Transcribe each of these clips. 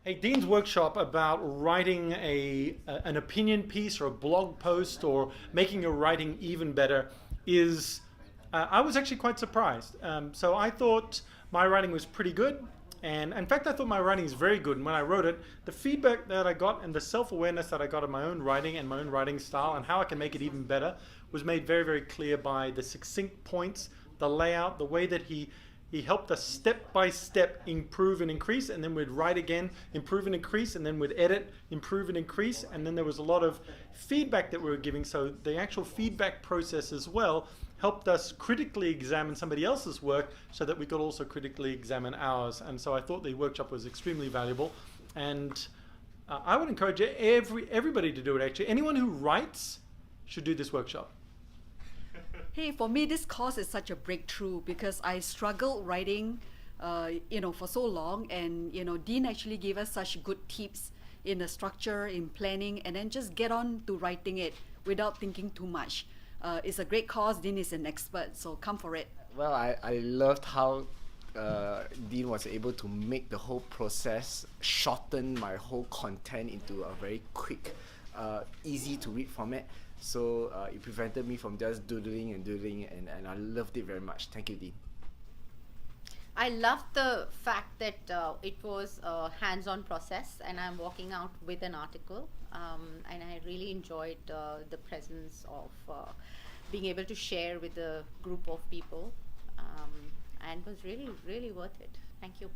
Hey, Dean's workshop about writing an opinion piece or a blog post or making your writing even better is, I was actually quite surprised. So I thought my writing was pretty good. And in fact, I thought my writing is very good. And when I wrote it, the feedback that I got and the self-awareness that I got of my own writing and my own writing style and how I can make it even better was made very, very clear by the succinct points, the layout, the way that he helped us step by step improve and increase, and then we'd write again, improve and increase, and then we'd edit, improve and increase, and then there was a lot of feedback that we were giving. So the actual feedback process as well helped us critically examine somebody else's work so that we could also critically examine ours. And so I thought the workshop was extremely valuable, and I would encourage everybody to do it. Actually, anyone who writes should do this workshop. Hey, for me, this course is such a breakthrough because I struggled writing, for so long, and Dean actually gave us such good tips in the structure, in planning, and then just get on to writing it without thinking too much. It's a great course. Dean is an expert, so come for it. Well, I loved how Dean was able to make the whole process, shorten my whole content into a very quick, easy to read format. So it prevented me from just doodling, and I loved it very much. Thank you, Dean. I loved the fact that it was a hands-on process and I'm walking out with an article, and I really enjoyed the presence of being able to share with a group of people, and was really, really worth it. Thank you.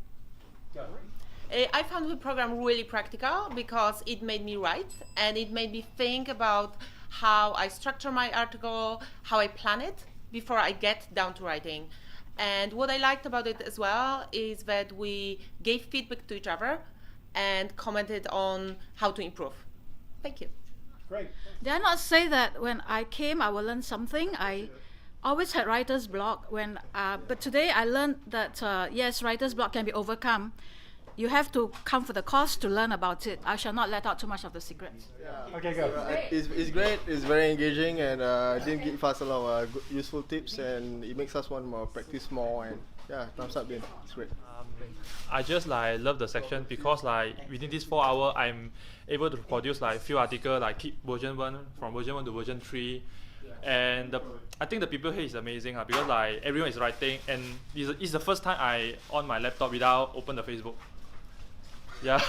I found the program really practical because it made me write and it made me think about how I structure my article, how I plan it before I get down to writing. And what I liked about it as well is that we gave feedback to each other and commented on how to improve. Thank you. Great. Did I not say that when I came I will learn something? I always had writer's block, but today I learned that yes, writer's block can be overcome. You have to come for the course to learn about it. I shall not let out too much of the secrets. Yeah. Okay, go. It's great. It's very engaging, and Dean give us a lot of useful tips, and it makes us want to practice more. And yeah, thumbs up, Dean. It's great. I just love the section because within this 4 hours I'm able to produce few articles, keep version 1 from version 1 to version 3, and I think the people here is amazing because everyone is writing, and it's the first time I on my laptop without open the Facebook. Yeah,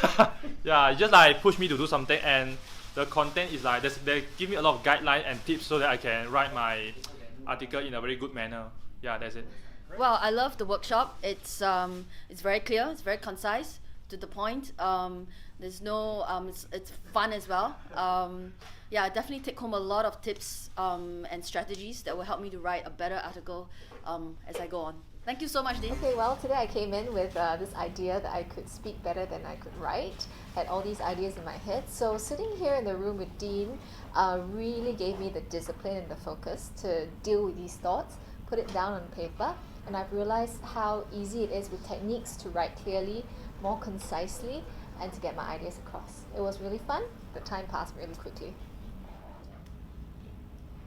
yeah, it just push me to do something, and the content is they give me a lot of guidelines and tips so that I can write my article in a very good manner. Yeah, that's it. Well, I love the workshop. It's very clear. It's very concise, to the point. There's no it's fun as well. Yeah, I definitely take home a lot of tips and strategies that will help me to write a better article as I go on. Thank you so much, Dean. Okay, well, today I came in with this idea that I could speak better than I could write. Had all these ideas in my head. So sitting here in the room with Dean really gave me the discipline and the focus to deal with these thoughts, put it down on paper, and I've realized how easy it is with techniques to write clearly, more concisely, and to get my ideas across. It was really fun. The time passed really quickly.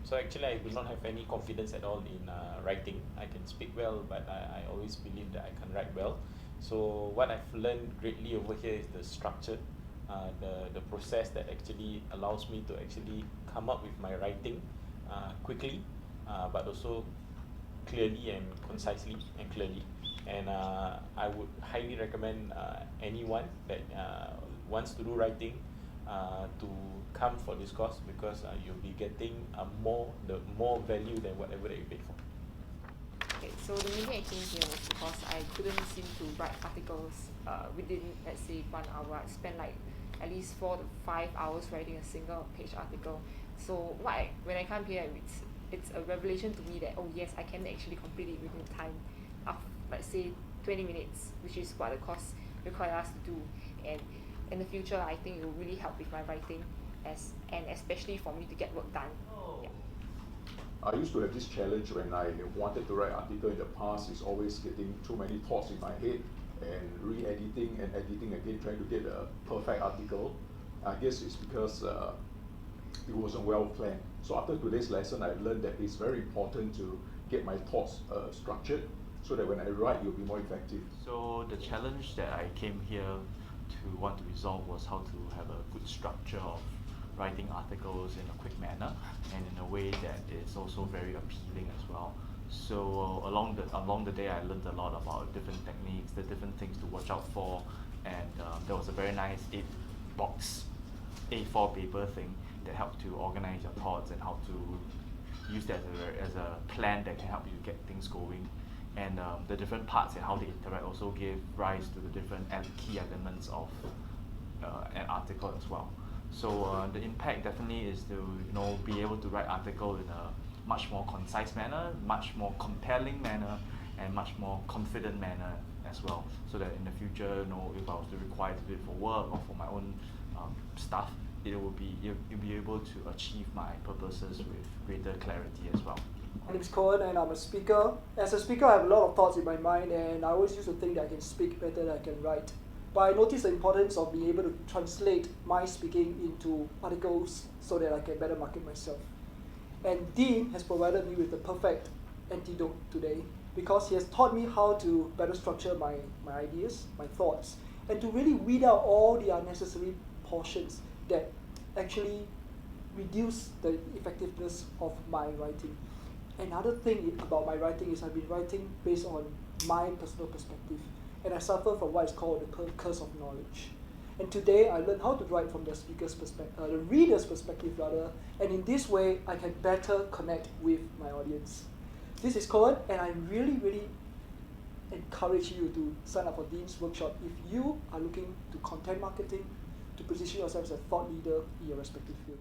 So actually I do not have any confidence at all in writing. I can speak well, but I always believe that I can write well. So what I've learned greatly over here is the structure, the process that actually allows me to actually come up with my writing quickly, but also clearly and concisely and clearly. And I would highly recommend anyone that wants to do writing to come for this course, because you'll be getting more value than whatever that you paid for. Okay, so the reason I came here was because I couldn't seem to write articles within, let's say, 1 hour. I spent at least 4 to 5 hours writing a single page article. So when I come here, it's a revelation to me that, oh yes, I can actually complete it within time of, let's say, 20 minutes, which is what the course requires us to do. And in the future, I think it will really help with my writing, and especially for me to get work done. Yeah. I used to have this challenge when I wanted to write an article in the past. Is always getting too many thoughts in my head and re-editing and editing again, trying to get a perfect article. I guess it's because it wasn't well planned. So after today's lesson, I learned that it's very important to get my thoughts structured so that when I write, it'll be more effective. So the challenge that I came here to want to resolve was how to have a good structure of writing articles in a quick manner and in a way that is also very appealing as well. So along the day, I learned a lot about different techniques, the different things to watch out for, and there was a very nice 8-box A4 paper thing that helped to organize your thoughts and how to use that as a plan that can help you get things going. And the different parts and how they interact also give rise to the different key elements of an article as well. So the impact definitely is to be able to write article in a much more concise manner, much more compelling manner, and much more confident manner as well. So that in the future, if I was to require to do it for work or for my own stuff, you'll be able to achieve my purposes with greater clarity as well. My name is Cohen and I'm a speaker. As a speaker, I have a lot of thoughts in my mind and I always used to think that I can speak better than I can write. But I noticed the importance of being able to translate my speaking into articles so that I can better market myself. And Dean has provided me with the perfect antidote today because he has taught me how to better structure my ideas, my thoughts, and to really weed out all the unnecessary portions that actually reduce the effectiveness of my writing. Another thing about my writing is I've been writing based on my personal perspective, and I suffer from what is called the curse of knowledge. And today I learned how to write from the speaker's perspective, the reader's perspective rather, and in this way I can better connect with my audience. This is Cohen, and I really encourage you to sign up for Dean's workshop if you are looking to content marketing, to position yourself as a thought leader in your respective field.